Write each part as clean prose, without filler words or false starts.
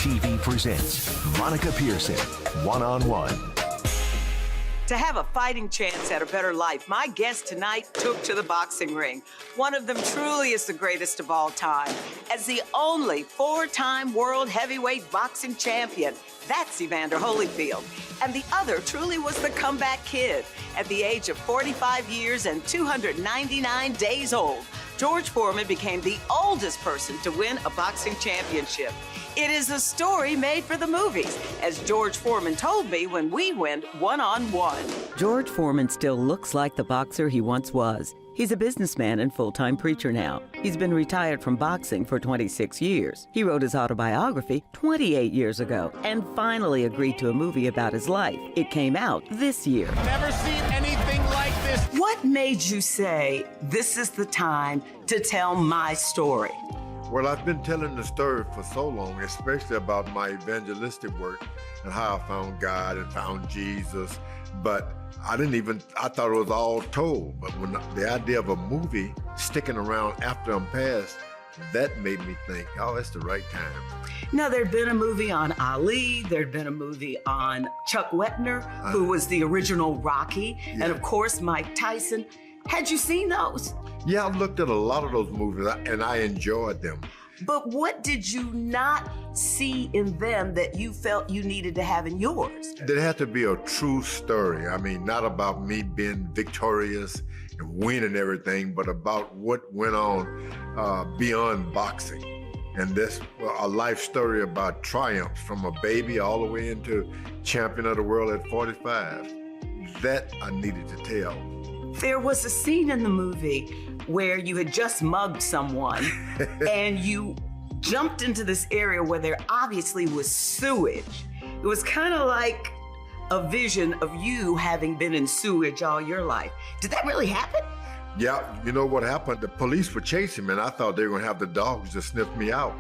TV presents Monica Pearson, One-on-One. To have a fighting chance at a better life, my guest tonight took to the boxing ring. One of them truly is the greatest of all time. As the only four-time world heavyweight boxing champion, that's Evander Holyfield. And the other truly was the comeback kid. At the age of 45 years and 299 days old, George Foreman became the oldest person to win a boxing championship. It is a story made for the movies, as George Foreman told me when we went one-on-one. George Foreman still looks like the boxer he once was. He's a businessman and full-time preacher now. He's been retired from boxing for 26 years. He wrote his autobiography 28 years ago and finally agreed to a movie about his life. It came out this year. Never seen anything like this. What made you say, this is the time to tell my story? Well, I've been telling the story for so long, especially about my evangelistic work and how I found God and found Jesus. But I thought it was all told. But when the idea of a movie sticking around after I'm passed, that made me think, oh, that's the right time. Now, there'd been a movie on Ali, there'd been a movie on Chuck Wepner, who was the original Rocky, and of course, Mike Tyson. Had you seen those? Yeah, I looked at a lot of those movies and I enjoyed them. But what did you not see in them that you felt you needed to have in yours? There had to be a true story. I mean, not about me being victorious and winning everything, but about what went on beyond boxing. And this, a life story about triumph from a baby all the way into champion of the world at 45. That I needed to tell. There was a scene in the movie where you had just mugged someone and you jumped into this area where there obviously was sewage. It was kind of like a vision of you having been in sewage all your life. Did that really happen? Yeah, you know what happened? The police were chasing me and I thought they were gonna have the dogs to sniff me out.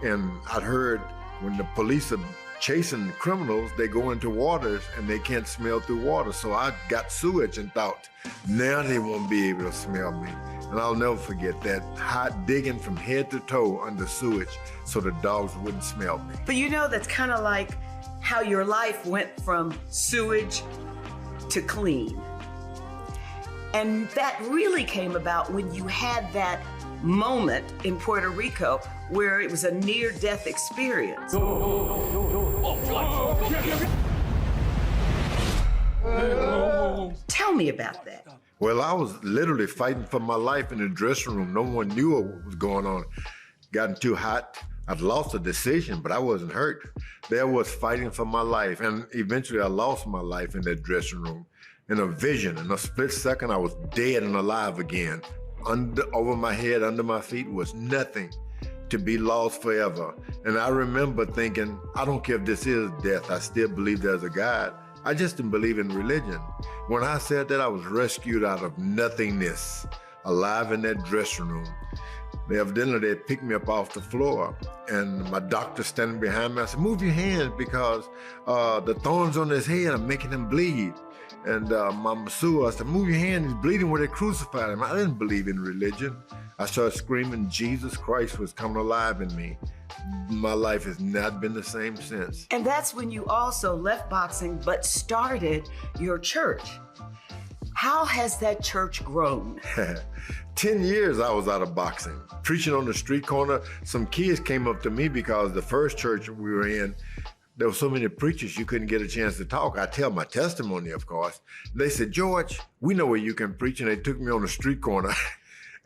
And I'd heard when the police are chasing criminals, they go into waters and they can't smell through water. So I got sewage and thought, now they won't be able to smell me. And I'll never forget that, hot digging from head to toe under sewage so the dogs wouldn't smell me. But you know, that's kind of like how your life went from sewage to clean. And that really came about when you had that moment in Puerto Rico where it was a near-death experience. Tell me about that. Well, I was literally fighting for my life in the dressing room. No one knew what was going on. Gotten too hot. I'd lost a decision, but I wasn't hurt. There was fighting for my life, and eventually I lost my life in that dressing room. In a vision, in a split second, I was dead and alive again. Over my head, under my feet was nothing, to be lost forever. And I remember thinking, I don't care if this is death, I still believe there's a God. I just didn't believe in religion. When I said that, I was rescued out of nothingness, alive in that dressing room. Evidently, they picked me up off the floor, and my doctor standing behind me, I said, move your hands because the thorns on his head are making him bleed. And my masseur, I said, move your hand, he's bleeding where they crucified him. I didn't believe in religion. I started screaming, Jesus Christ was coming alive in me. My life has not been the same since. And that's when you also left boxing, but started your church. How has that church grown? 10 years I was out of boxing, preaching on the street corner. Some kids came up to me because the first church we were in, there were so many preachers you couldn't get a chance to talk. I tell my testimony, of course. They said, George, we know where you can preach, and they took me on the street corner.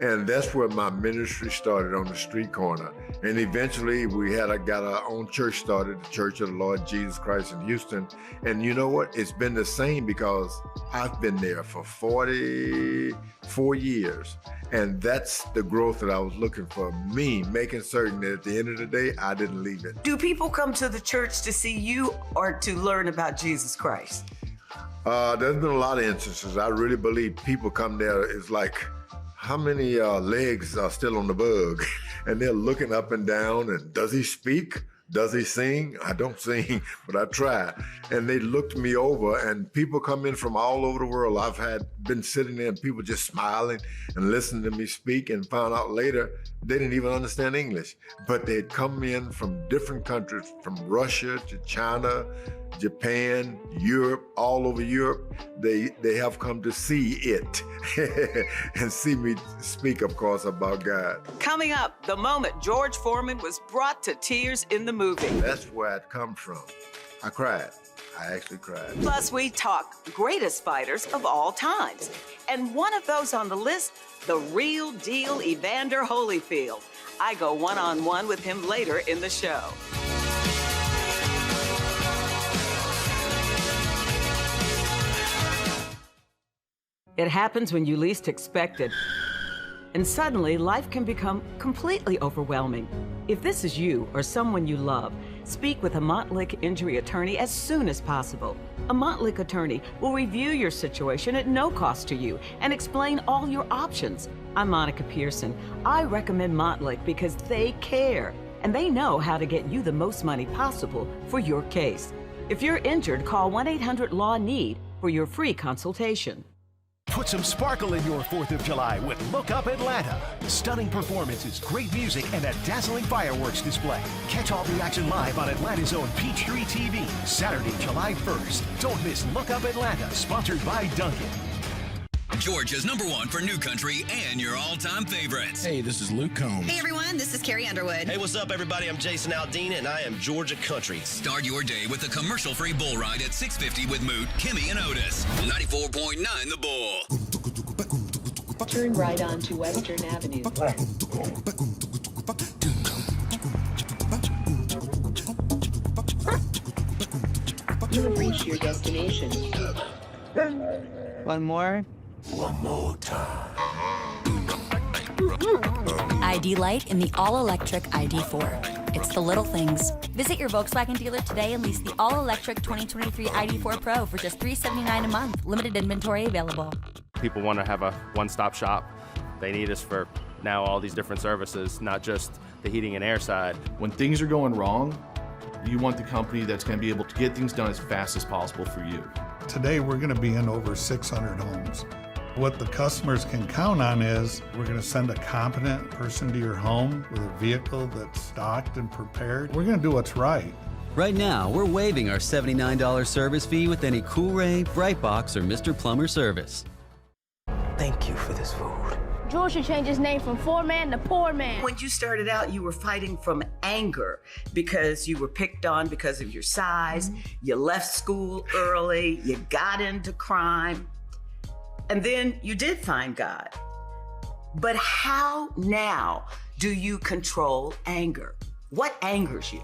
And that's where my ministry started, on the street corner. And eventually got our own church started, the Church of the Lord Jesus Christ in Houston. And you know what? It's been the same because I've been there for 44 years. And that's the growth that I was looking for, me making certain that at the end of the day, I didn't leave it. Do people come to the church to see you or to learn about Jesus Christ? There's been a lot of instances. I really believe people come there, it's like, how many legs are still on the bug? And they're looking up and down, and does he speak? Does he sing? I don't sing, but I try. And they looked me over, and people come in from all over the world. I've been sitting there and people just smiling and listening to me speak, and found out later they didn't even understand English. But they'd come in from different countries, from Russia to China, Japan, Europe, all over Europe. They have come to see it and see me speak, of course, about God. Coming up, the moment George Foreman was brought to tears in the movie. That's where I'd come from. I cried. I actually cried. Plus, we talk greatest fighters of all times. And one of those on the list, the real deal Evander Holyfield. I go one-on-one with him later in the show. It happens when you least expect it. And suddenly, life can become completely overwhelming. If this is you or someone you love, speak with a Montlick injury attorney as soon as possible. A Montlick attorney will review your situation at no cost to you and explain all your options. I'm Monica Pearson. I recommend Montlick because they care and they know how to get you the most money possible for your case. If you're injured, call 1-800-LAW-NEED for your free consultation. Put some sparkle in your 4th of July with Look Up Atlanta. Stunning performances, great music, and a dazzling fireworks display. Catch all the action live on Atlanta's own Peachtree TV, Saturday, July 1st. Don't miss Look Up Atlanta, sponsored by Dunkin'. Georgia's #1 for new country and your all-time favorites. Hey, this is Luke Combs. Hey everyone, this is Carrie Underwood. Hey, what's up everybody? I'm Jason Aldean and I am Georgia Country. Start your day with a commercial-free bull ride at 650 with Moot, Kimmy, and Otis. 94.9 The Bull. Turn right onto Western Avenue. You have reached your destination. One more? One more time. ID Light in the all-electric ID4. It's the little things. Visit your Volkswagen dealer today and lease the all-electric 2023 ID4 Pro for just $379 a month. Limited inventory available. People want to have a one-stop shop. They need us for now all these different services, not just the heating and air side. When things are going wrong, you want the company that's going to be able to get things done as fast as possible for you. Today, we're going to be in over 600 homes. What the customers can count on is we're going to send a competent person to your home with a vehicle that's stocked and prepared. We're going to do what's right. Right now, we're waiving our $79 service fee with any Cool Ray, Brightbox, or Mr. Plumber service. Thank you for this food. George should change his name from Foreman to Poor Man. When you started out, you were fighting from anger because you were picked on because of your size. You left school early. You got into crime. And then you did find God. But how now do you control anger? What angers you?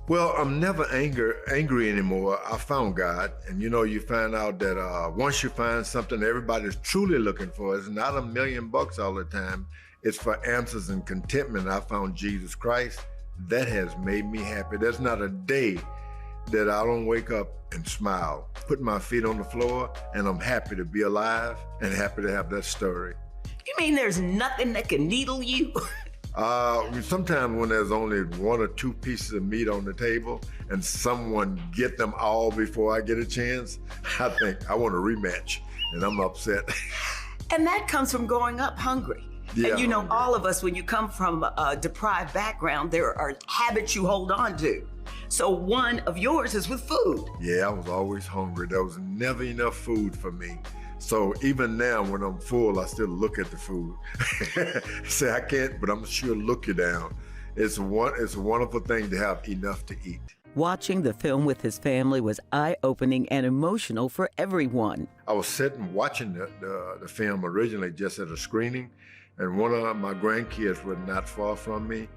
Well, I'm never angry anymore. I found God. And you find out that once you find something everybody's truly looking for, it's not $1 million all the time. It's for answers and contentment. I found Jesus Christ. That has made me happy. There's not a day that I don't wake up and smile, put my feet on the floor, and I'm happy to be alive and happy to have that story. You mean there's nothing that can needle you? Sometimes when there's only 1 or 2 pieces of meat on the table and someone get them all before I get a chance, I think I want a rematch and I'm upset. And that comes from growing up hungry. Yeah. And all of us, when you come from a deprived background, there are habits you hold on to. So one of yours is with food. Yeah, I was always hungry. There was never enough food for me. So even now when I'm full, I still look at the food. Say I can't, but I'm sure look you down. It's a wonderful thing to have enough to eat. Watching the film with his family was eye-opening and emotional for everyone. I was sitting watching the film originally just at a screening, and one of my grandkids was not far from me,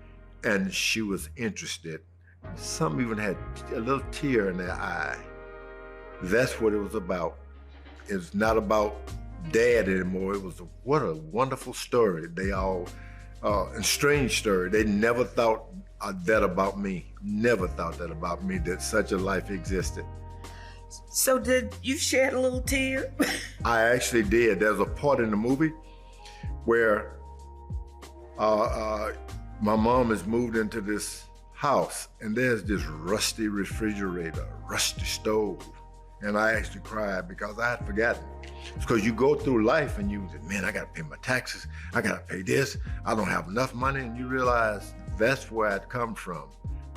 and she was interested. Some even had a little tear in their eye. That's what it was about. It's not about Dad anymore. It was what a wonderful story. They all, a strange story. They never thought that about me. Never thought that about me, that such a life existed. So did you shed a little tear? I actually did. There's a part in the movie where my mom has moved into this house, and there's this rusty refrigerator, rusty stove. And I actually cried because I had forgotten. It's because you go through life and you say, man, I gotta pay my taxes, I gotta pay this, I don't have enough money, and you realize that's where I'd come from.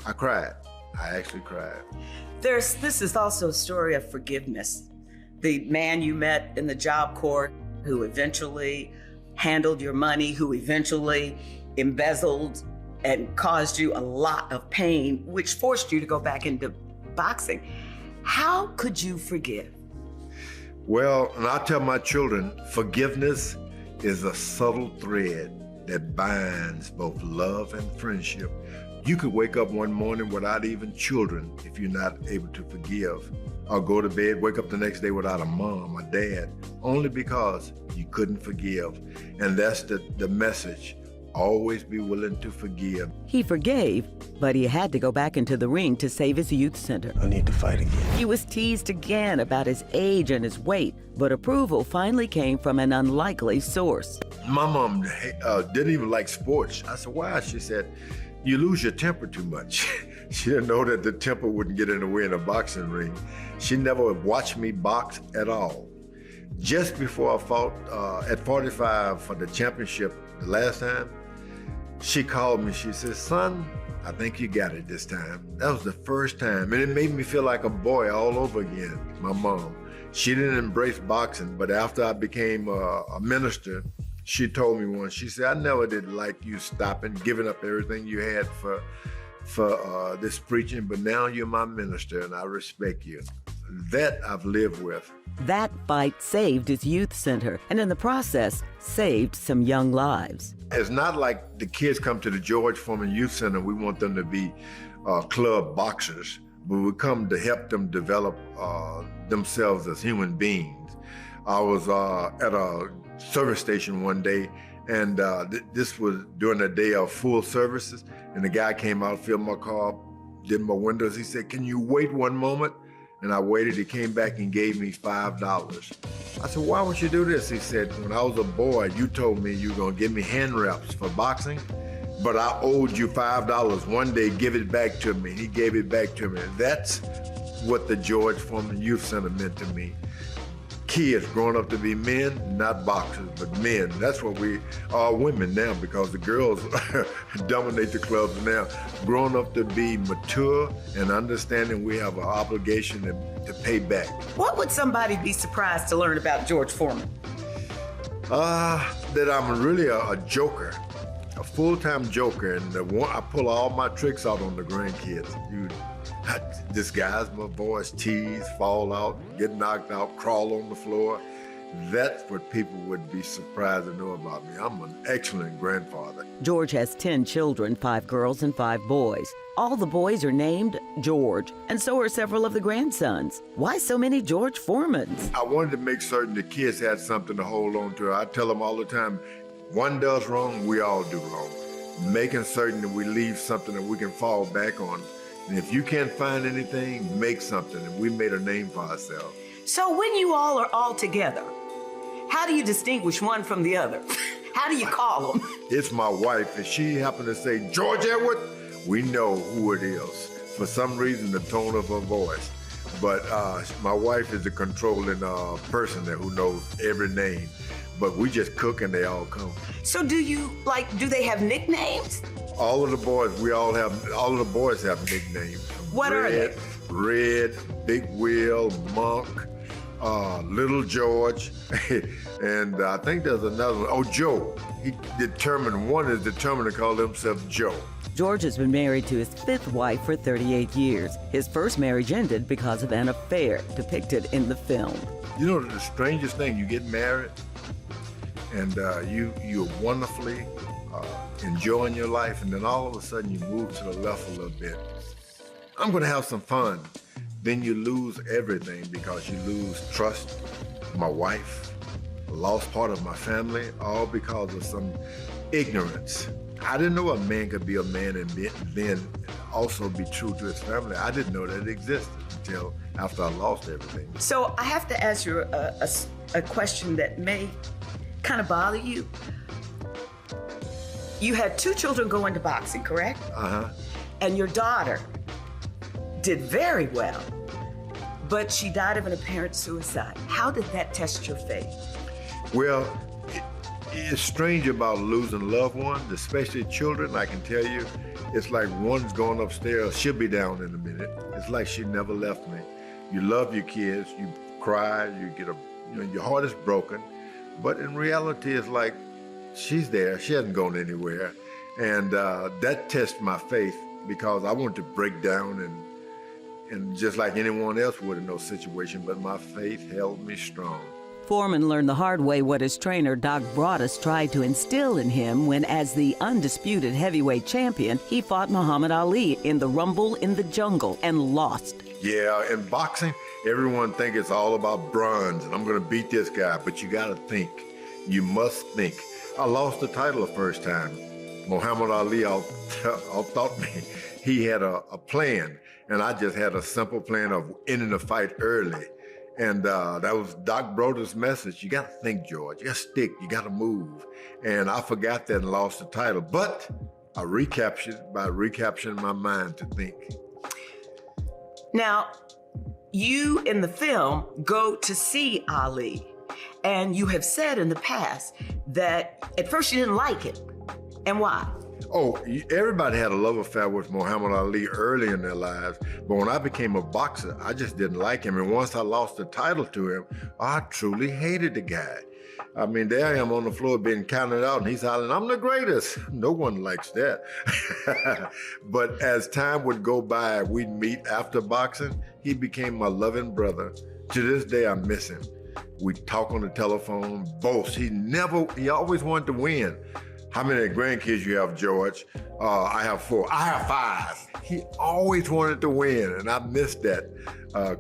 I cried. I actually cried. This is also a story of forgiveness. The man you met in the job court who eventually handled your money, who eventually embezzled and caused you a lot of pain, which forced you to go back into boxing. How could you forgive? Well, and I tell my children, forgiveness is a subtle thread that binds both love and friendship. You could wake up one morning without even children if you're not able to forgive, or go to bed, wake up the next day without a mom or dad, only because you couldn't forgive. And that's the message. Always be willing to forgive. He forgave, but he had to go back into the ring to save his youth center. I need to fight again. He was teased again about his age and his weight, but approval finally came from an unlikely source. My mom didn't even like sports. I said, why? She said, you lose your temper too much. She didn't know that the temper wouldn't get in the way in a boxing ring. She never watched me box at all. Just before I fought at 45 for the championship the last time, she called me. She said, son, I think you got it this time. That was the first time. And it made me feel like a boy all over again, my mom. She didn't embrace boxing, but after I became a minister, she told me once, she said, I never did like you stopping, giving up everything you had for this preaching, but now you're my minister and I respect you. That I've lived with. That fight saved his youth center, and in the process, saved some young lives. It's not like the kids come to the George Foreman Youth Center, we want them to be club boxers, but we come to help them develop themselves as human beings. I was at a service station one day, and this was during a day of full services, and the guy came out, filled my car, did my windows. He said, can you wait one moment? And I waited. He came back and gave me $5. I said, why would you do this? He said, when I was a boy, you told me you were going to give me hand wraps for boxing, but I owed you $5. One day, give it back to me. He gave it back to me. That's what the George Foreman Youth Center meant to me. Kids growing up to be men, not boxers, but men. That's what we are, women now, because the girls dominate the clubs now. Growing up to be mature and understanding we have an obligation to pay back. What would somebody be surprised to learn about George Foreman? That I'm really a joker, a full-time joker, and I pull all my tricks out on the grandkids. I disguise my voice, tease, fall out, get knocked out, crawl on the floor. That's what people would be surprised to know about me. I'm an excellent grandfather. George has 10 children, 5 girls and 5 boys. All the boys are named George, and so are several of the grandsons. Why so many George Foremans? I wanted to make certain the kids had something to hold on to. I tell them all the time, one does wrong, we all do wrong. Making certain that we leave something that we can fall back on. And if you can't find anything, make something. And we made a name for ourselves. So when you all are all together, how do you distinguish one from the other? How do you call them? It's my wife. If she happened to say, George Edward, we know who it is. For some reason, the tone of her voice. But my wife is a controlling person who knows every name. But we just cook and they all come. So do they have nicknames? All of the boys have nicknames. What are they? Red, Big Wheel, Monk, Little George, and I think there's another one. Oh, Joe. One is determined to call himself Joe. George has been married to his 5th wife for 38 years. His first marriage ended because of an affair depicted in the film. You know, the strangest thing, you get married, and you're wonderfully enjoying your life, and then all of a sudden you move to the left a little bit. I'm gonna have some fun. Then you lose everything because you lose trust. My wife, a lost part of my family, all because of some ignorance. I didn't know a man could be a man and then also be true to his family. I didn't know that it existed until after I lost everything. So I have to ask you a question that may kind of bother you. You had 2 children go into boxing, correct? Uh-huh. And your daughter did very well, but she died of an apparent suicide. How did that test your faith? Well, it's strange about losing loved ones, especially children. I can tell you, it's like one's going upstairs, she'll be down in a minute. It's like she never left me. You love your kids, you cry, you get your heart is broken, but in reality, it's like she's there, she hasn't gone anywhere. And that tests my faith because I want to break down and just like anyone else would in those situations, but my faith held me strong. Foreman learned the hard way what his trainer, Doc Broadus, tried to instill in him when, as the undisputed heavyweight champion, he fought Muhammad Ali in the Rumble in the Jungle and lost. Yeah, in boxing, everyone thinks it's all about bronze and I'm gonna beat this guy, but you gotta think. You must think. I lost the title the first time. Muhammad Ali thought me. He had a plan, and I just had a simple plan of ending the fight early. And that was Doc Broder's message. You got to think, George. You got to stick. You got to move. And I forgot that and lost the title. But I recaptured by recapturing my mind to think. Now, you in the film go to see Ali, and you have said in the past that at first you didn't like him. And why? Oh, everybody had a love affair with Muhammad Ali early in their lives, but when I became a boxer, I just didn't like him. And once I lost the title to him, I truly hated the guy. I mean, there I am on the floor being counted out, and he's hollering, "I'm the greatest." No one likes that. But as time would go by, we'd meet after boxing. He became my loving brother. To this day, I miss him. We talk on the telephone, boast. He always wanted to win. How many grandkids you have, George? I have 4. I have 5. He always wanted to win, and I missed that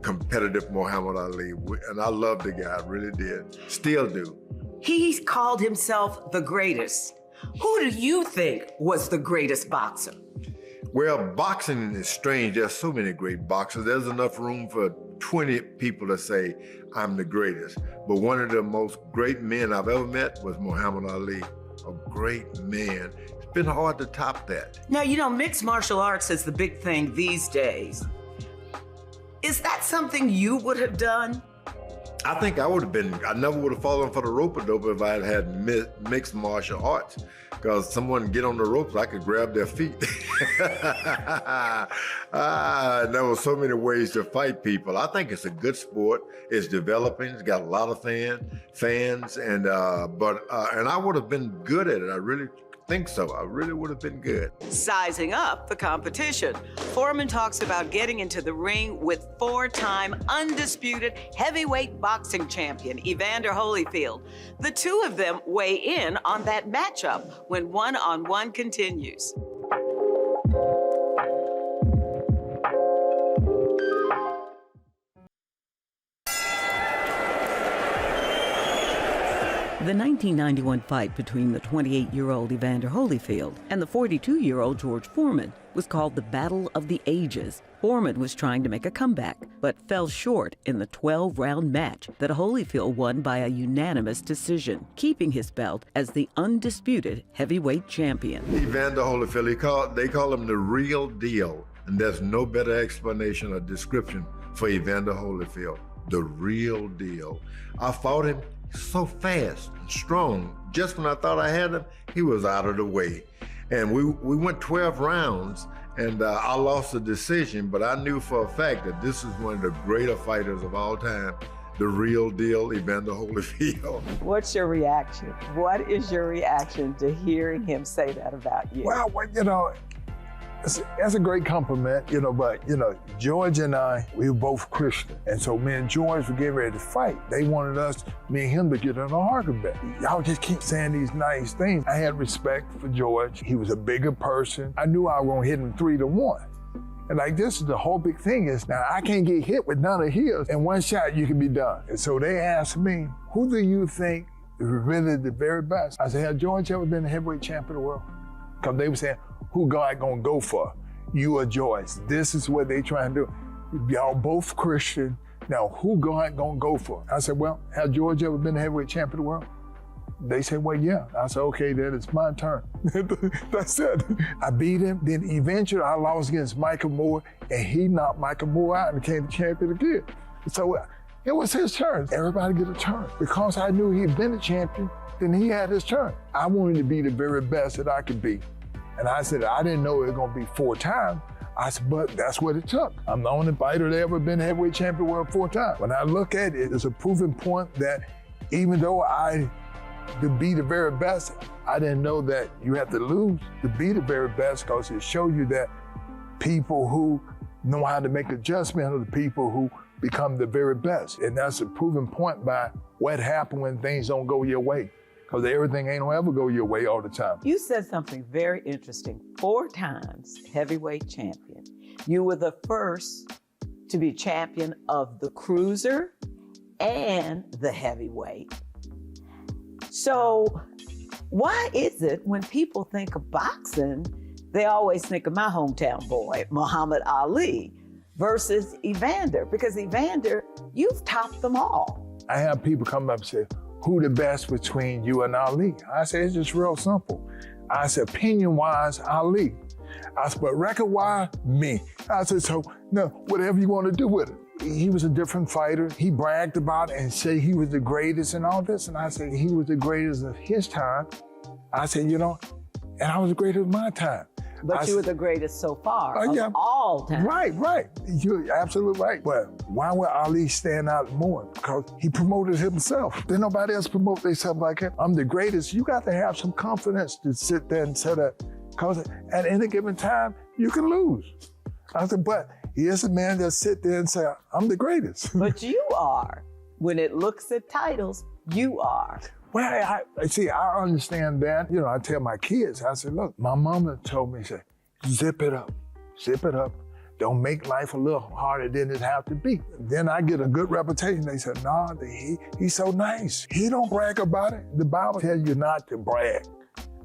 competitive Muhammad Ali. And I loved the guy, I really did. Still do. He's called himself the greatest. Who do you think was the greatest boxer? Well, boxing is strange. There's so many great boxers. There's enough room for 20 people to say, I'm the greatest. But one of the most great men I've ever met was Muhammad Ali. A great man. It's been hard to top that. Now, you know, mixed martial arts is the big thing these days. Is that something you would have done? I think I never would have fallen for the rope-a-dope if I had mixed martial arts. Because someone get on the ropes, I could grab their feet. There were so many ways to fight people. I think it's a good sport. It's developing. It's got a lot of fans, and I would have been good at it. I really think so. I really would have been good. Sizing up the competition. Foreman talks about getting into the ring with 4-time undisputed heavyweight boxing champion, Evander Holyfield. The two of them weigh in on that matchup when one-on-one continues. The 1991 fight between the 28-year-old Evander Holyfield and the 42-year-old George Foreman was called the Battle of the Ages. Foreman was trying to make a comeback, but fell short in the 12-round match that Holyfield won by a unanimous decision, keeping his belt as the undisputed heavyweight champion. Evander Holyfield, they call him the real deal, and there's no better explanation or description for Evander Holyfield. The real deal. I fought him so fast and strong. Just when I thought I had him, he was out of the way. And we went 12 rounds, and I lost the decision, but I knew for a fact that this is one of the greater fighters of all time, the real deal, Evander Holyfield. What's your reaction? What is your reaction to hearing him say that about you? Well, you know, that's a great compliment, you know, but, you know, George and I, we were both Christian. And so me and George were getting ready to fight. They wanted us, me and him, to get in a argument. Y'all just keep saying these nice things. I had respect for George. He was a bigger person. I knew I was going to hit him 3-1. And like, this is the whole big thing is, now I can't get hit with none of his. In one shot, you can be done. And so they asked me, who do you think is really the very best? I said, has George ever been the heavyweight champion of the world? Because they were saying, who God gonna go for? You or George? This is what they trying to do. Y'all both Christian. Now, who God gonna go for? I said, well, has George ever been the heavyweight champion of the world? They said, well, yeah. I said, okay, then it's my turn. That's it. I beat him. Then eventually I lost against Michael Moore, and he knocked Michael Moore out and became the champion again. So it was his turn. Everybody get a turn. Because I knew he'd been a champion, then he had his turn. I wanted to be the very best that I could be. And I said, I didn't know it was going to be 4 times. I said, but that's what it took. I'm the only fighter that ever been heavyweight champion world 4 times. When I look at it, it's a proven point that even though to be the very best, I didn't know that you have to lose to be the very best, because it shows you that people who know how to make adjustments are the people who become the very best. And that's a proven point by what happened when things don't go your way. Because everything ain't gonna ever go your way all the time. You said something very interesting. 4 times heavyweight champion. You were the first to be champion of the cruiser and the heavyweight. So why is it when people think of boxing, they always think of my hometown boy, Muhammad Ali, versus Evander? Because Evander, you've topped them all. I have people come up and say, who the best between you and Ali? I said, it's just real simple. I said, opinion-wise, Ali. I said, but record-wise, me. I said, so, no, whatever you want to do with it. He was a different fighter. He bragged about it and said he was the greatest and all this. And I said, he was the greatest of his time. I said, and I was the greatest of my time. But you were the greatest so far of all time. Right. You're absolutely right. But why would Ali stand out more? Because he promoted himself. Then nobody else promote themselves like him. I'm the greatest. You got to have some confidence to sit there and say that. Because at any given time, you can lose. I said, but he is a man that sit there and say, I'm the greatest. But you are. When it looks at titles, you are. Well, I understand that. I tell my kids, I said, look, my mama told me, say, zip it up. Don't make life a little harder than it have to be. Then I get a good reputation. They said, nah, he's so nice. He don't brag about it. The Bible tells you not to brag.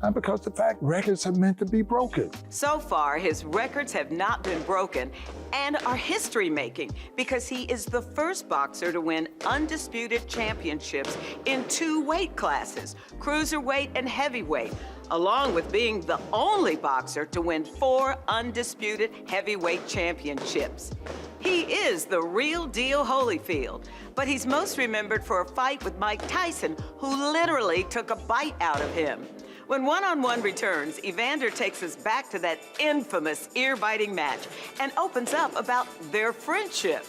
Not because the fact records are meant to be broken. So far, his records have not been broken and are history-making because he is the first boxer to win undisputed championships in 2 weight classes, cruiserweight and heavyweight, along with being the only boxer to win 4 undisputed heavyweight championships. He is the real deal Holyfield, but he's most remembered for a fight with Mike Tyson, who literally took a bite out of him. When one-on-one returns, Evander takes us back to that infamous ear-biting match and opens up about their friendship.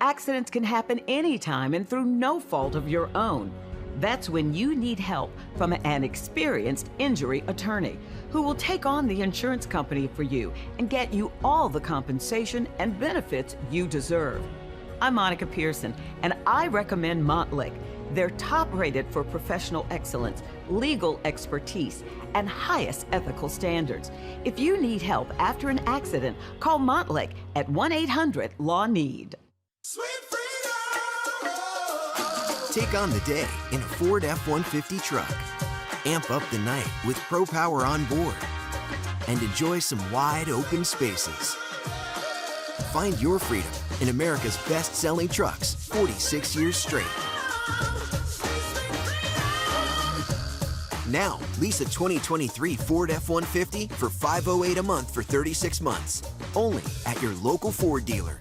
Accidents can happen anytime and through no fault of your own. That's when you need help from an experienced injury attorney who will take on the insurance company for you and get you all the compensation and benefits you deserve. I'm Monica Pearson, and I recommend Montlick. They're top-rated for professional excellence, legal expertise, and highest ethical standards. If you need help after an accident, call Montlick at 1-800-LAW-NEED. Take on the day in a Ford F-150 truck. Amp up the night with Pro Power on board. And enjoy some wide open spaces. Find your freedom in America's best-selling trucks 46 years straight. Now, lease a 2023 Ford F-150 for $508 a month for 36 months. Only at your local Ford dealer.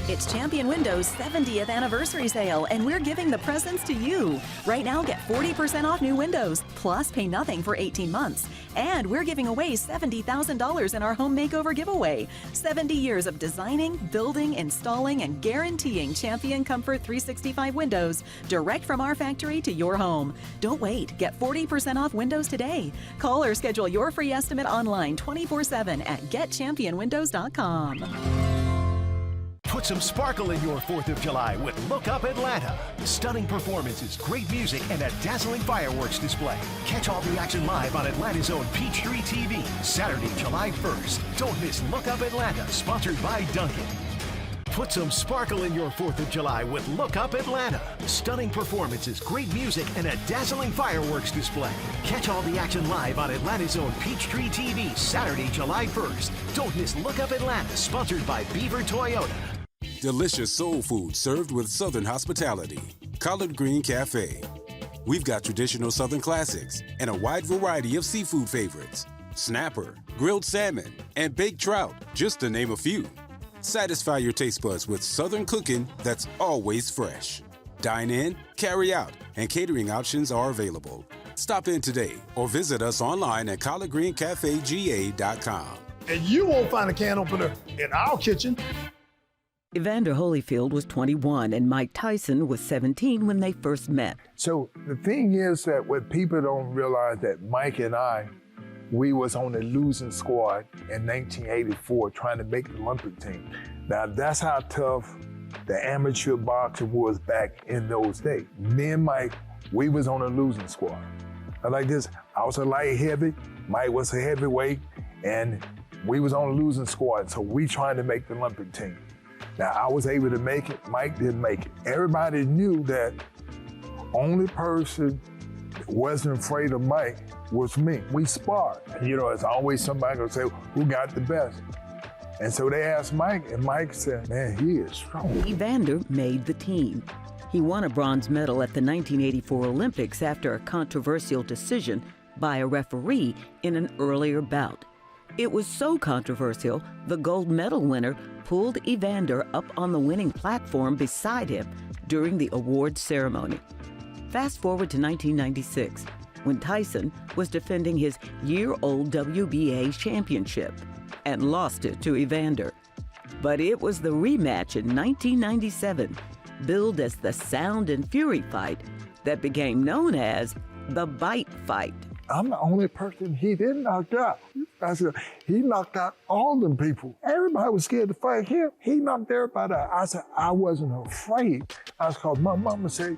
It's Champion Windows' 70th anniversary sale, and we're giving the presents to you. Right now, get 40% off new windows, plus pay nothing for 18 months. And we're giving away $70,000 in our home makeover giveaway. 70 years of designing, building, installing, and guaranteeing Champion Comfort 365 windows direct from our factory to your home. Don't wait. Get 40% off windows today. Call or schedule your free estimate online 24/7 at getchampionwindows.com. Put some sparkle in your 4th of July with Look Up Atlanta. Stunning performances, great music, and a dazzling fireworks display. Catch all the action live on Atlanta's own Peachtree TV, Saturday, July 1st. Don't miss Look Up Atlanta, sponsored by Dunkin'. Put some sparkle in your 4th of July with Look Up Atlanta. Stunning performances, great music, and a dazzling fireworks display. Catch all the action live on Atlanta's own Peachtree TV Saturday, July 1st. Don't miss Look Up Atlanta, sponsored by Beaver Toyota. Delicious soul food served with Southern hospitality. Collard Green Cafe. We've got traditional Southern classics and a wide variety of seafood favorites. Snapper, grilled salmon, and baked trout, just to name a few. Satisfy your taste buds with Southern cooking that's always fresh. Dine in, carry out, and catering options are available. Stop in today or visit us online at collardgreencafega.com. And you won't find a can opener in our kitchen. Evander Holyfield was 21 and Mike Tyson was 17 when they first met. So the thing is that what people don't realize that Mike and I, we was on the losing squad in 1984 trying to make the Olympic team. Now that's how tough the amateur boxing was back in those days. Me and Mike, we was on a losing squad. Like this, I was a light heavy, Mike was a heavyweight, and we was on a losing squad, so we trying to make the Olympic team. Now I was able to make it, Mike didn't make it. Everybody knew that only person that wasn't afraid of Mike was me. We sparred. You know, it's always somebody gonna say, who got the best? And so they asked Mike, and Mike said, man, he is strong. Evander made the team. He won a bronze medal at the 1984 Olympics after a controversial decision by a referee in an earlier bout. It was so controversial, the gold medal winner pulled Evander up on the winning platform beside him during the awards ceremony. Fast forward to 1996, when Tyson was defending his year-old WBA championship and lost it to Evander. But it was the rematch in 1997, billed as the Sound and Fury fight, that became known as the Bite Fight. I'm the only person he didn't knock out. I said, he knocked out all them people. Everybody was scared to fight him. He knocked everybody out. I said, I wasn't afraid. I was called, my mama said,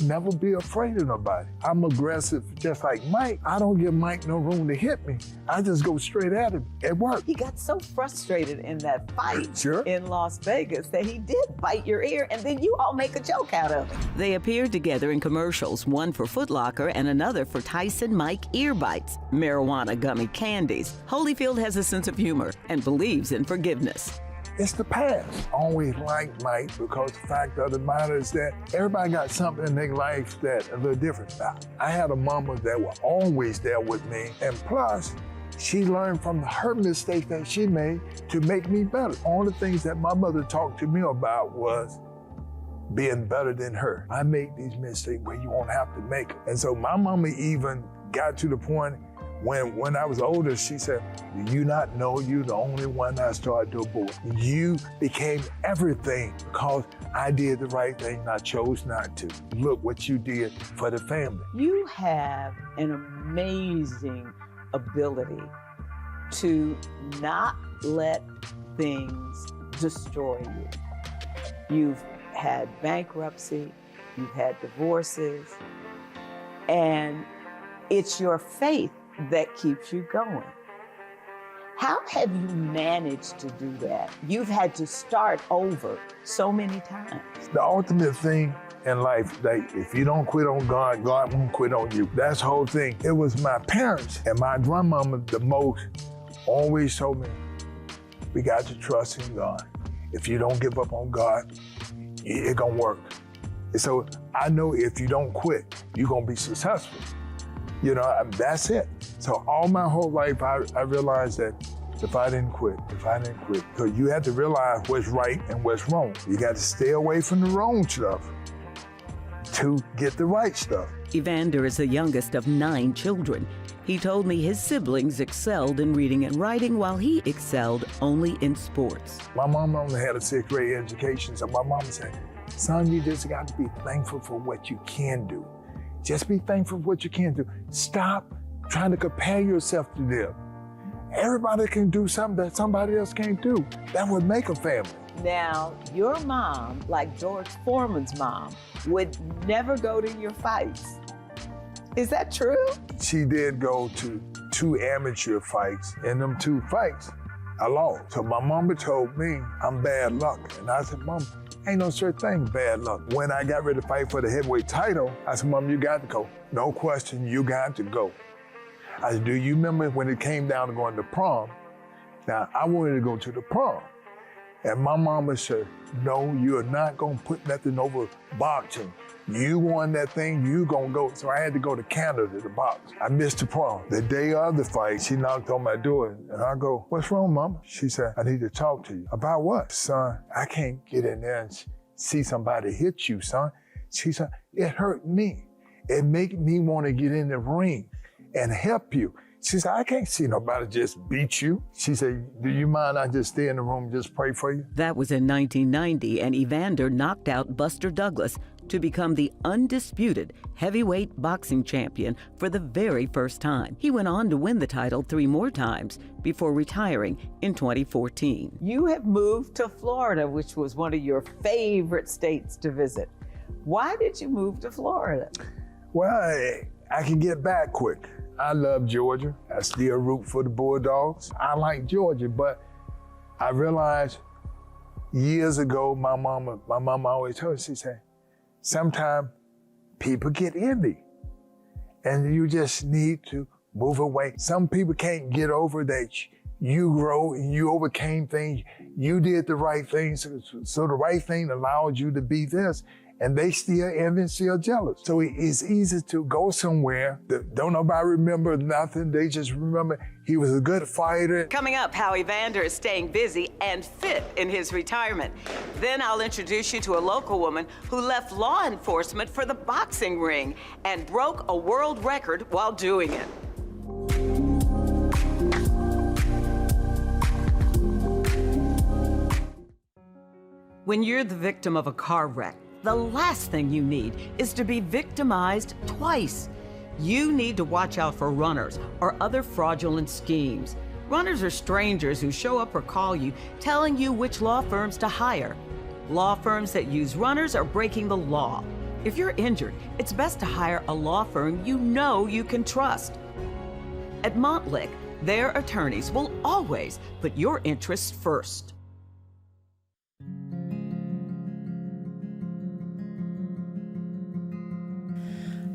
never be afraid of nobody. I'm aggressive, just like Mike. I don't give Mike no room to hit me. I just go straight at him. It worked. He got so frustrated in that fight Sure. in Las Vegas that he did bite your ear, and then you all make a joke out of it. They appeared together in commercials, one for Foot Locker and another for Tyson Mike Ear Bites, marijuana gummy candies. Holyfield has a sense of humor and believes in forgiveness. It's the past. I always liked Mike because the fact of the matter is that everybody got something in their life that's a little different. Now, I had a mama that was always there with me, and plus, she learned from her mistakes that she made to make me better. All the things that my mother talked to me about was being better than her. I make these mistakes where you won't have to make them. And so my mama even got to the point when I was older, she said, do you not know you're the only one that started to abort? You became everything because I did the right thing and I chose not to. Look what you did for the family. You have an amazing ability to not let things destroy you. You've had bankruptcy, you've had divorces, and it's your faith that keeps you going. How have you managed to do that? You've had to start over so many times. The ultimate thing in life, that if you don't quit on God, God won't quit on you. That's the whole thing. It was my parents and my grandmama the most always told me, we got to trust in God. If you don't give up on God, it gonna work. And so I know if you don't quit, you're gonna be successful. You know, that's it. So all my whole life, I realized that if I didn't quit, because you have to realize what's right and what's wrong. You got to stay away from the wrong stuff to get the right stuff. Evander is the youngest of 9 children. He told me his siblings excelled in reading and writing while he excelled only in sports. My mom only had a 6th grade education, so my mom said, son, you just got to be thankful for what you can do. Just be thankful for what you can do. Stop trying to compare yourself to them. Everybody can do something that somebody else can't do. That would make a family. Now, your mom, like George Foreman's mom, would never go to your fights. Is that true? She did go to 2 amateur fights. In them 2 fights, I lost. So my mama told me I'm bad luck. And I said, Mama, ain't no such thing bad luck. When I got ready to fight for the heavyweight title, I said, Mom, you got to go. No question, you got to go. I said, do you remember when it came down to going to prom? Now, I wanted to go to the prom. And my mama said, no, you're not going to put nothing over boxing. You won that thing, you going to go. So I had to go to Canada to box. I missed the prom. The day of the fight, she knocked on my door, and I go, what's wrong, Mama? She said, I need to talk to you. About what? Son, I can't get in there and see somebody hit you, son. She said, it hurt me. It made me want to get in the ring and help you. She said, I can't see nobody just beat you. She said, do you mind I just stay in the room and just pray for you? That was in 1990, and Evander knocked out Buster Douglas to become the undisputed heavyweight boxing champion for the very first time. He went on to win the title 3 more times before retiring in 2014. You have moved to Florida, which was one of your favorite states to visit. Why did you move to Florida? Well, I can get back quick. I love Georgia. I still root for the Bulldogs. I like Georgia, but I realized years ago, my mama always told me, she said, sometimes people get envy and you just need to move away. Some people can't get over that you grow and you overcame things. You did the right thing, so the right thing allowed you to be this. And they still envy, still jealous. So it's easy to go somewhere that don't nobody remember nothing. They just remember he was a good fighter. Coming up, how Evander is staying busy and fit in his retirement. Then I'll introduce you to a local woman who left law enforcement for the boxing ring and broke a world record while doing it. When you're the victim of a car wreck, the last thing you need is to be victimized twice. You need to watch out for runners or other fraudulent schemes. Runners are strangers who show up or call you, telling you which law firms to hire. Law firms that use runners are breaking the law. If you're injured, it's best to hire a law firm you know you can trust. At Montlick, their attorneys will always put your interests first.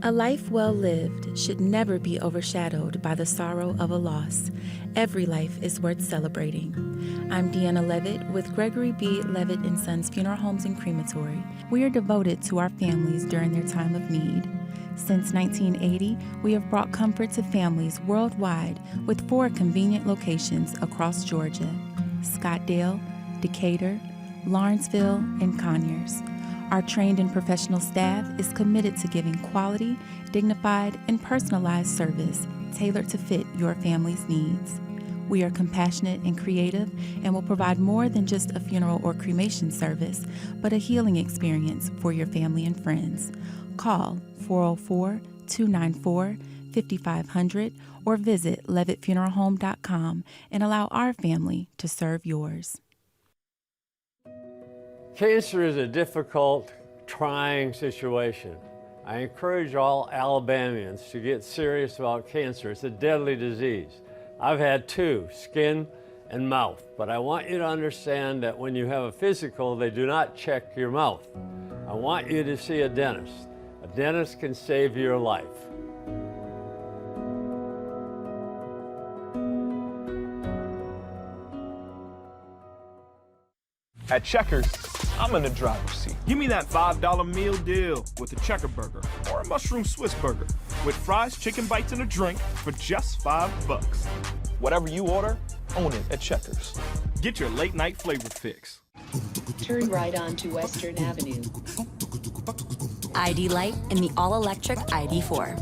A life well lived should never be overshadowed by the sorrow of a loss. Every life is worth celebrating. I'm Deanna Levitt with Gregory B. Levitt & Sons Funeral Homes and Crematory. We are devoted to our families during their time of need. Since 1980, we have brought comfort to families worldwide with 4 convenient locations across Georgia: Scottdale, Decatur, Lawrenceville, and Conyers. Our trained and professional staff is committed to giving quality, dignified, and personalized service tailored to fit your family's needs. We are compassionate and creative and will provide more than just a funeral or cremation service, but a healing experience for your family and friends. Call 404-294-5500 or visit levittfuneralhome.com and allow our family to serve yours. Cancer is a difficult, trying situation. I encourage all Alabamians to get serious about cancer. It's a deadly disease. I've had 2, skin and mouth, but I want you to understand that when you have a physical, they do not check your mouth. I want you to see a dentist. A dentist can save your life. At Checkers, I'm in the driver's seat. Give me that $5 meal deal with a checker burger or a mushroom Swiss burger with fries, chicken bites, and a drink for just $5. Whatever you order, own it at Checkers. Get your late night flavor fix. Turn right onto Western Avenue. ID Light in the all-electric ID4.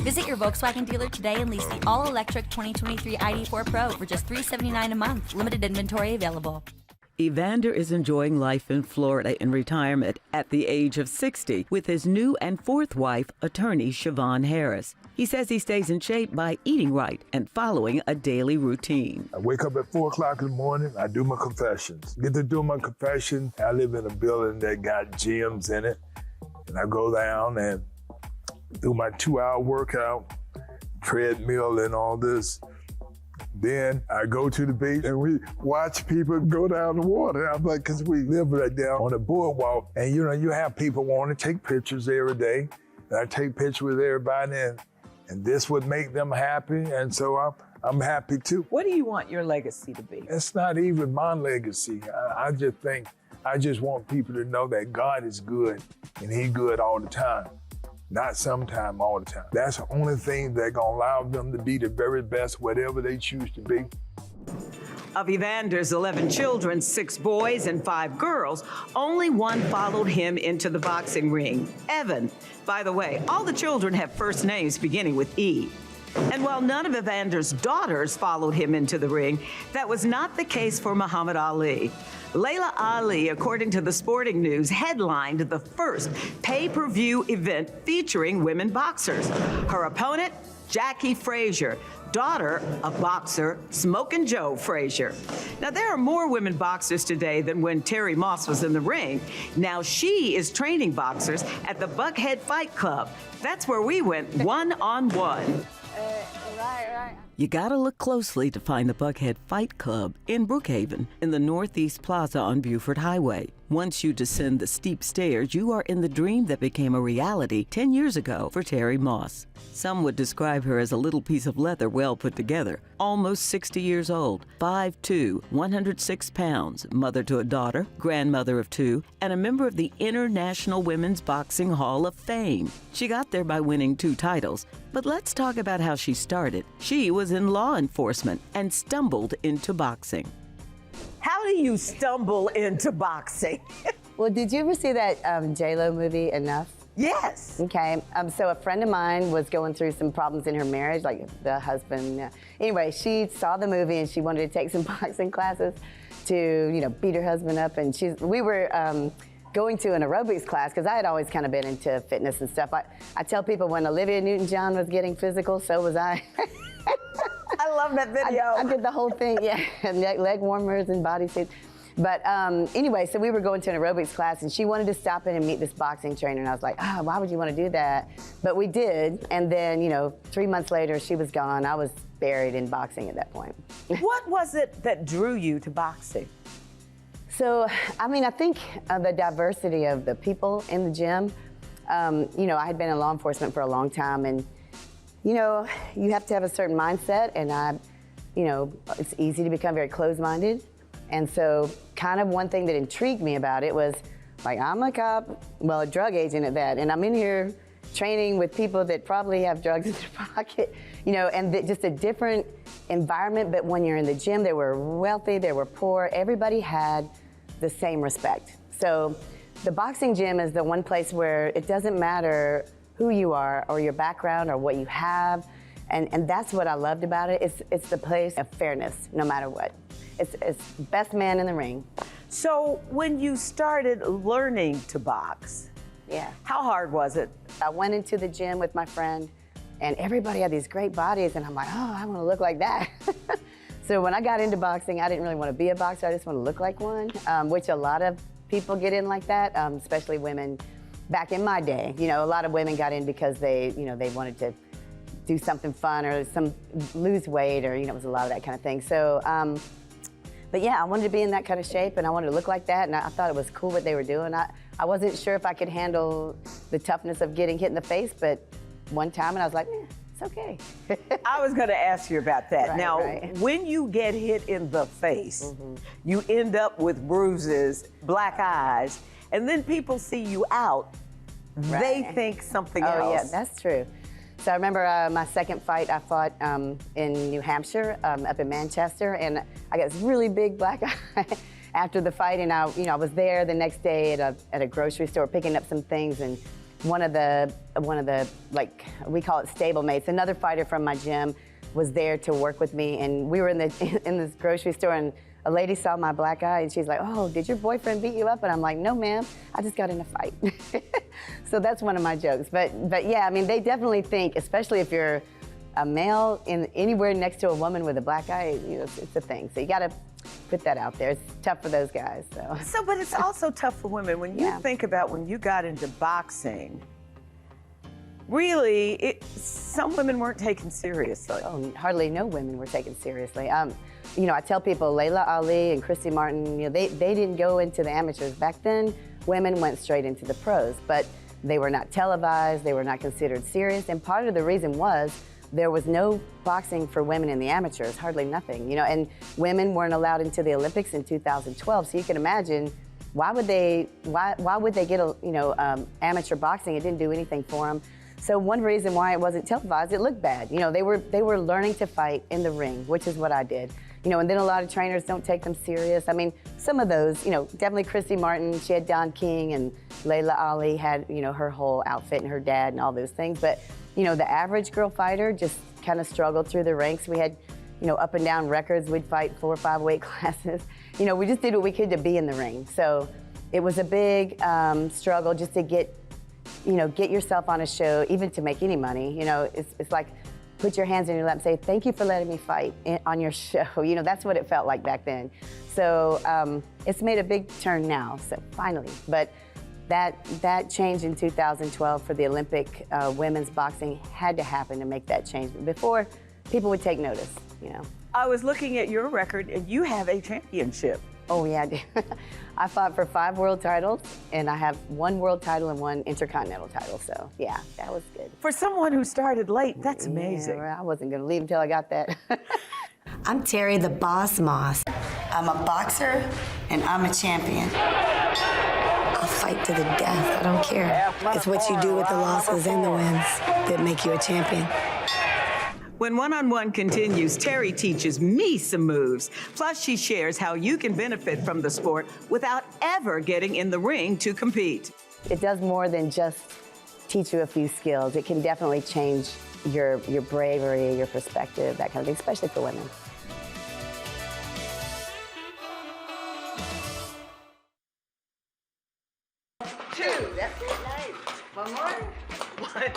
Visit your Volkswagen dealer today and lease the all-electric 2023 ID4 Pro for just $379 a month. Limited inventory available. Evander is enjoying life in Florida in retirement at the age of 60 with his new and 4th wife, attorney Siobhan Harris. He says he stays in shape by eating right and following a daily routine. I wake up at 4 o'clock in the morning, I do my confessions. Get to do my confession. I live in a building that got gyms in it. And I go down and do my 2-hour workout, treadmill and all this. Then I go to the beach and we watch people go down the water. I'm like, because we live right down on the boardwalk. And you have people want to take pictures every day. And I take pictures with everybody and this would make them happy. And so I'm happy too. What do you want your legacy to be? It's not even my legacy. I just think, I just want people to know that God is good and He's good all the time. Not sometime, all the time. That's the only thing that's gonna allow them to be the very best, whatever they choose to be. Of Evander's 11 children, 6 boys and 5 girls, only one followed him into the boxing ring, Evan. By the way, all the children have first names beginning with E. And while none of Evander's daughters followed him into the ring, that was not the case for Muhammad Ali. Layla Ali, according to the Sporting News, headlined the first pay-per-view event featuring women boxers. Her opponent, Jackie Frazier, daughter of boxer Smokin' Joe Frazier. Now, there are more women boxers today than when Terri Moss was in the ring. Now she is training boxers at the Buckhead Fight Club. That's where we went one-on-one. Right. You gotta look closely to find the Buckhead Fight Club in Brookhaven in the Northeast Plaza on Buford Highway. Once you descend the steep stairs, you are in the dream that became a reality 10 years ago for Terri Moss. Some would describe her as a little piece of leather well put together. Almost 60 years old, 5'2", 106 pounds, mother to a daughter, grandmother of 2, and a member of the International Women's Boxing Hall of Fame. She got there by winning 2 titles. But let's talk about how she started. She was in law enforcement and stumbled into boxing. How do you stumble into boxing? Well, did you ever see that J-Lo movie, Enough? Yes. Okay, so a friend of mine was going through some problems in her marriage, like the husband. Anyway, she saw the movie and she wanted to take some boxing classes to, beat her husband up. And we were going to an aerobics class, because I had always kind of been into fitness and stuff. I tell people when Olivia Newton-John was getting physical, so was I. I love that video. I did the whole thing, yeah, and leg warmers and bodysuits. But anyway, so we were going to an aerobics class, and she wanted to stop in and meet this boxing trainer, and I was like, why would you want to do that? But we did, and then, 3 months later, she was gone. I was buried in boxing at that point. What was it that drew you to boxing? So, I think the diversity of the people in the gym. I had been in law enforcement for a long time, and you have to have a certain mindset, and it's easy to become very closed-minded. And so kind of one thing that intrigued me about it was, like, I'm a cop, well, a drug agent at that, and I'm in here training with people that probably have drugs in their pocket, and just a different environment. But when you're in the gym, they were wealthy, they were poor, everybody had the same respect. So the boxing gym is the one place where it doesn't matter who you are or your background or what you have. And that's what I loved about it. It's the place of fairness, no matter what. It's best man in the ring. So when you started learning to box, how hard was it? I went into the gym with my friend, and everybody had these great bodies, and I'm like, I want to look like that. So when I got into boxing, I didn't really want to be a boxer. I just want to look like one, which a lot of people get in like that, especially women. Back in my day, a lot of women got in because they wanted to do something fun or lose weight, or it was a lot of that kind of thing. So, but yeah, I wanted to be in that kind of shape, and I wanted to look like that, and I thought it was cool what they were doing. I wasn't sure if I could handle the toughness of getting hit in the face, but one time, and I was like, it's okay. I was going to ask you about that. Right, now, right. When you get hit in the face, you end up with bruises, black eyes, and then people see you out. Right. They think something else. Oh, yeah, that's true. So I remember my second fight, I fought in New Hampshire, up in Manchester, and I got this really big black eye after the fight, and I was there the next day at a grocery store picking up some things, and one of the like, we call it stablemates, another fighter from my gym was there to work with me, and we were in this grocery store, and a lady saw my black eye, and she's like, "Oh, did your boyfriend beat you up?" And I'm like, "No, ma'am, I just got in a fight." So that's one of my jokes. But yeah, they definitely think, especially if you're a male anywhere next to a woman with a black eye, it's a thing. So you got to put that out there. It's tough for those guys. So but it's also tough for women. When you think about when you got into boxing, really, some women weren't taken seriously. Oh, hardly no women were taken seriously. You know, I tell people, Layla Ali and Christy Martin, you know, they didn't go into the amateurs. Back then, women went straight into the pros, but they were not televised, they were not considered serious, and part of the reason was there was no boxing for women in the amateurs, hardly nothing, you know, and women weren't allowed into the Olympics in 2012, so you can imagine why would they get a, you know, amateur boxing? It didn't do anything for them. So one reason why it wasn't televised, it looked bad. You know, they were learning to fight in the ring, which is what I did. You know, and then a lot of trainers don't take them serious. I mean, some of those, you know, definitely Christy Martin, she had Don King, and Layla Ali had, you know, her whole outfit and her dad and all those things. But, you know, the average girl fighter just kind of struggled through the ranks. We had, you know, up and down records. We'd fight 4 or 5 weight classes. You know, we just did what we could to be in the ring. So it was a big struggle just to get yourself on a show, even to make any money. You know, it's like, put your hands in your lap and say, thank you for letting me fight on your show. You know, that's what it felt like back then. So it's made a big turn now, so finally. But that change in 2012 for the Olympic women's boxing had to happen to make that change. Before, people would take notice, you know. I was looking at your record, and you have a championship. Oh, yeah, I do. I fought for 5 world titles, and I have 1 world title and 1 intercontinental title, so yeah, that was good. For someone who started late, that's amazing. Yeah, I wasn't gonna leave until I got that. I'm Terri the Boss Moss. I'm a boxer, and I'm a champion. I'll fight to the death, I don't care. It's what you do with the losses and the wins that make you a champion. When One-on-One continues, Terri teaches me some moves. Plus, she shares how you can benefit from the sport without ever getting in the ring to compete. It does more than just teach you a few skills. It can definitely change your bravery, your perspective, that kind of thing, especially for women. Two. That's it, nice. One more? One.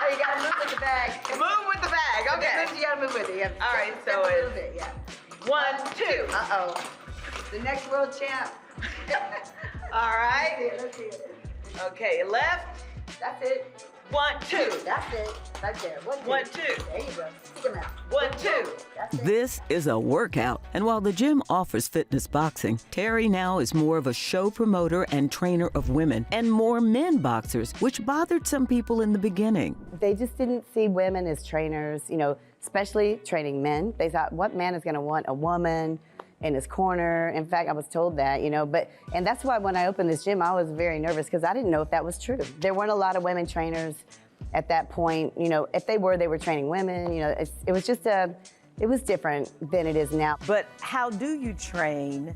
Oh, you gotta move with the bag. Move with the bag, okay. You gotta move with it. You have to all right, step so a little it's bit, yeah. 1, 2. Uh-oh. The next world champ. All right. Let's see it. Okay, left. That's it. 1, 2. That's it. Right there. 1, 2. There you go. Stick 'em out. 1, 2. That's it. This is a workout, and while the gym offers fitness boxing, Terri now is more of a show promoter and trainer of women and more men boxers, which bothered some people in the beginning. They just didn't see women as trainers, you know, especially training men. They thought, what man is going to want a woman in his corner? In fact, I was told that, you know, and that's why when I opened this gym, I was very nervous because I didn't know if that was true. There weren't a lot of women trainers at that point. You know, if they were training women. You know, it was just it was different than it is now. But how do you train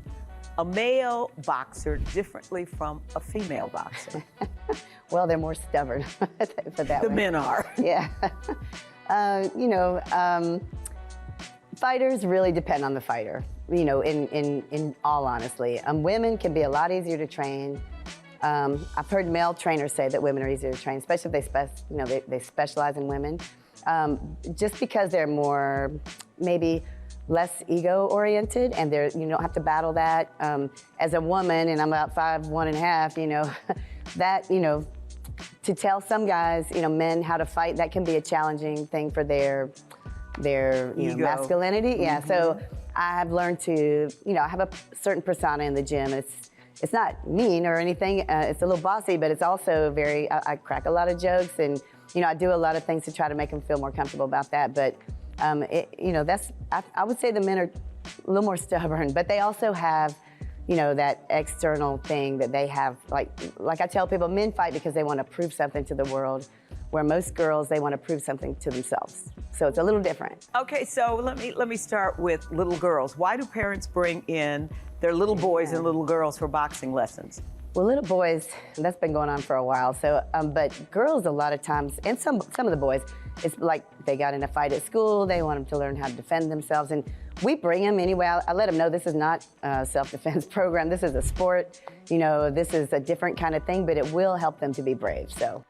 a male boxer differently from a female boxer? Well, they're more stubborn. For that The way. men are. Yeah. You know, fighters really depend on the fighter. You know, in all honesty, women can be a lot easier to train. I've heard male trainers say that women are easier to train, especially if they specialize in women, just because they're more maybe less ego-oriented, and you don't have to battle that. As a woman, and I'm about 5'1½", you know, that, you know, to tell some guys, you know, men how to fight, that can be a challenging thing for their you know, masculinity. Yeah, so I have learned to, you know, I have a certain persona in the gym. It's not mean or anything. It's a little bossy, but it's also very, I crack a lot of jokes, and, you know, I do a lot of things to try to make them feel more comfortable about that. But, you know, I would say the men are a little more stubborn, but they also have, you know, that external thing that they have. Like I tell people, men fight because they want to prove something to the world, where most girls, they want to prove something to themselves. So it's a little different. Okay, so let me start with little girls. Why do parents bring in their little boys and little girls for boxing lessons? Well, little boys, that's been going on for a while. So, but girls, a lot of times, and some of the boys, it's like they got in a fight at school. They want them to learn how to defend themselves, and we bring them anyway. I let them know this is not a self-defense program. This is a sport. You know, this is a different kind of thing, but it will help them to be brave. So,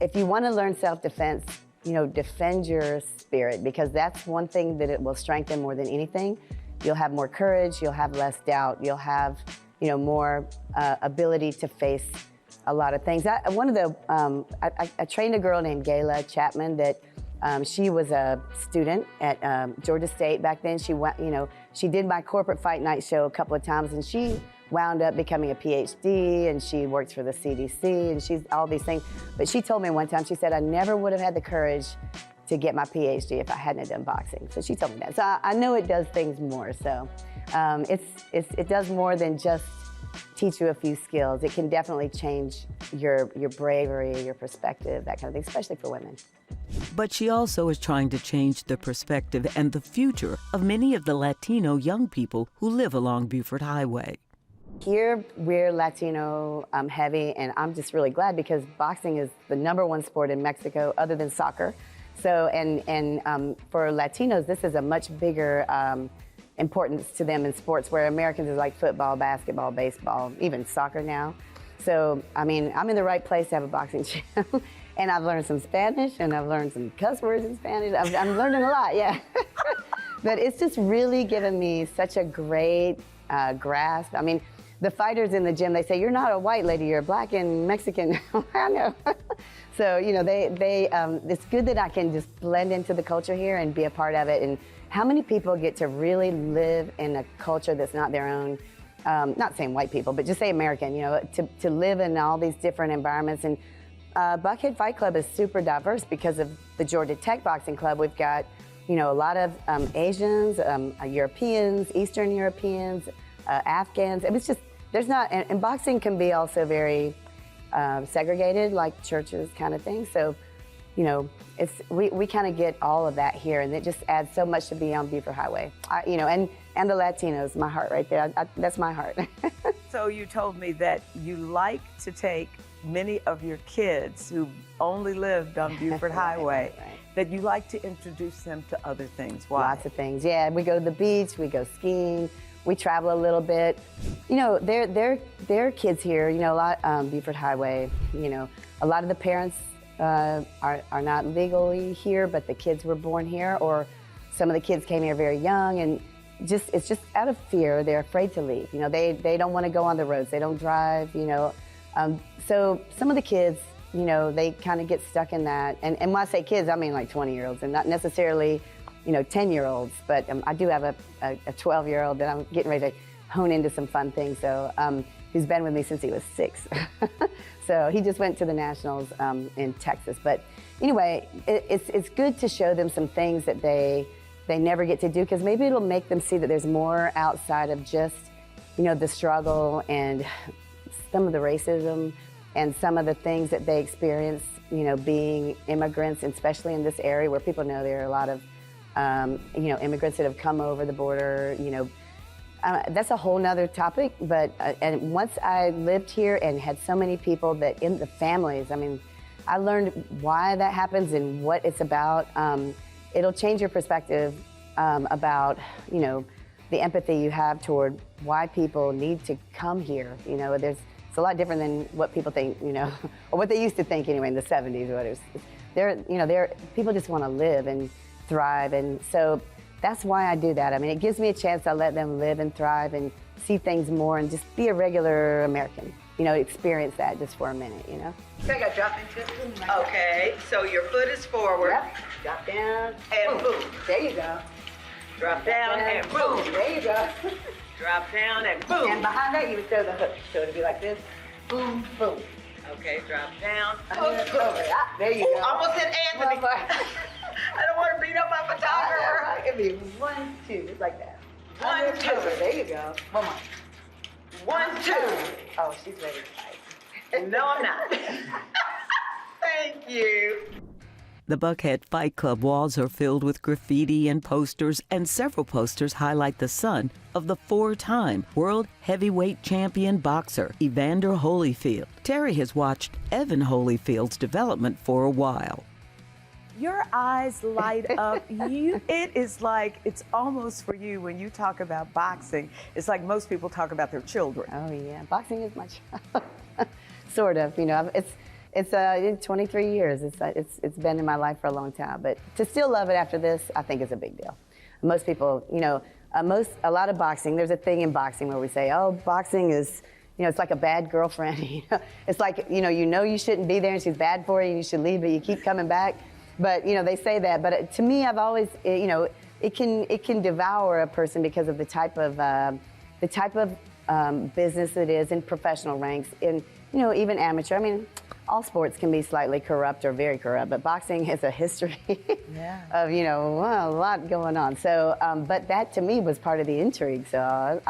if you want to learn self-defense, you know, defend your spirit, because that's one thing that it will strengthen more than anything. You'll have more courage. You'll have less doubt. You'll have, you know, more ability to face a lot of things. I trained a girl named Gayla Chapman that she was a student at Georgia State back then. She went, she did my corporate fight night show a couple of times, and she wound up becoming a PhD, and she works for the CDC, and she's all these things. But she told me one time, she said, I never would have had the courage to get my PhD if I hadn't done boxing. So she told me that. So I know it does things more. So it does more than just teach you a few skills. It can definitely change your bravery, your perspective, that kind of thing, especially for women. But she also is trying to change the perspective and the future of many of the Latino young people who live along Buford Highway. Here, we're Latino heavy, and I'm just really glad because boxing is the #1 sport in Mexico other than soccer. So, and for Latinos, this is a much bigger importance to them in sports, where Americans is like football, basketball, baseball, even soccer now. So, I mean, I'm in the right place to have a boxing gym. And I've learned some Spanish, and I've learned some cuss words in Spanish. I'm learning a lot, yeah. But it's just really given me such a great grasp. I mean, the fighters in the gym, they say, you're not a white lady, you're black and Mexican. I know. So, it's good that I can just blend into the culture here and be a part of it. And how many people get to really live in a culture that's not their own, not saying white people, but just say American, to live in all these different environments. And Buckhead Fight Club is super diverse because of the Georgia Tech Boxing Club. We've got, a lot of Asians, Europeans, Eastern Europeans, Afghans. It's just, there's not, and boxing can be also very segregated, like churches kind of thing. So, we kind of get all of that here, and it just adds so much to be on Buford Highway. And the Latinos, my heart right there. That's my heart. So you told me that you like to take many of your kids who only lived on Buford Highway, right. that you like to introduce them to other things. Why? Lots of things. Yeah, we go to the beach, we go skiing, we travel a little bit. There are kids here, a lot Buford Highway, a lot of the parents are not legally here, but the kids were born here, or some of the kids came here very young, and it's just out of fear. They're afraid to leave. They don't want to go on the roads. They don't drive. So some of the kids, they kind of get stuck in that. And when I say kids, I mean like 20-year-olds, and not necessarily, 10-year-olds. But I do have a 12-year-old that I'm getting ready to hone into some fun things. So who's been with me since he was 6. So he just went to the Nationals in Texas. But anyway, it's good to show them some things that they never get to do, because maybe it'll make them see that there's more outside of just, the struggle and some of the racism and some of the things that they experience, being immigrants, and especially in this area where people know there are a lot of, immigrants that have come over the border, that's a whole nother topic, but and once I lived here and had so many people that in the families, I learned why that happens and what it's about. It'll change your perspective about, the empathy you have toward why people need to come here. It's a lot different than what people think, or what they used to think anyway in the 70s or whatever. People just want to live and thrive, and so that's why I do that. It gives me a chance to let them live and thrive and see things more and just be a regular American, experience that just for a minute, So I got dropped into it. Okay, so your foot is forward. Yep. Drop down. And boom. There you go. Drop down and boom. There you go. Drop down and boom. And behind that, you would throw the hook. So it'd be like this. Boom, boom. Okay, drop down. There you go. Almost hit Anthony. I don't want to beat up my photographer. It'd be 1, 2, just like that. 1, 2. There you go. One more. 1, 2. Oh, she's ready to fight. No, I'm not. Thank you. The Buckhead Fight Club walls are filled with graffiti and posters, and several posters highlight the son of the 4-time world heavyweight champion boxer, Evander Holyfield. Terri has watched Evan Holyfield's development for a while. Your eyes light up. It is like, it's almost for you when you talk about boxing. It's like most people talk about their children. Oh yeah, boxing is much, sort of. It's 23 years. It's been in my life for a long time. But to still love it after this, I think is a big deal. Most people, a lot of boxing. There's a thing in boxing where we say, oh, boxing is it's like a bad girlfriend. It's like, you shouldn't be there and she's bad for you and you should leave, but you keep coming back. But, they say that. But to me, I've always, it can devour a person because of the type of business it is in professional ranks, in, even amateur. I mean, all sports can be slightly corrupt or very corrupt, but boxing has a history of, a lot going on. So, but that to me was part of the intrigue. So,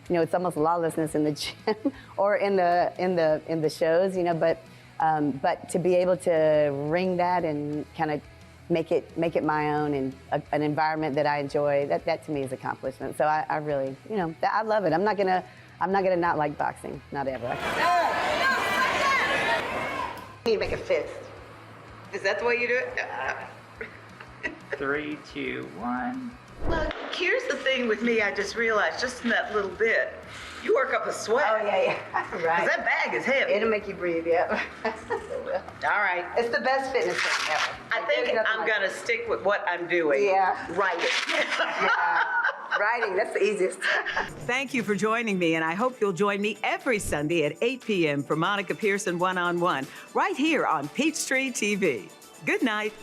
it's almost lawlessness in the gym or in the shows, but to be able to ring that and kind of make it my own and an environment that I enjoy, that to me is accomplishment. So I really, I love it. I'm not gonna not like boxing, not ever. You need to make a fist. Is that the way you do it? 3, 2, 1. Well, here's the thing with me, I just realized, just in that little bit, you work up a sweat. Oh, yeah. Right. 'Cause that bag is heavy. It'll make you breathe, yeah. All right. It's the best fitness thing ever. I think I'm going to stick with what I'm doing. Yeah. Writing. Yeah. Writing, that's the easiest. Thank you for joining me, and I hope you'll join me every Sunday at 8 p.m. for Monica Pearson One-on-One, right here on Peachtree TV. Good night.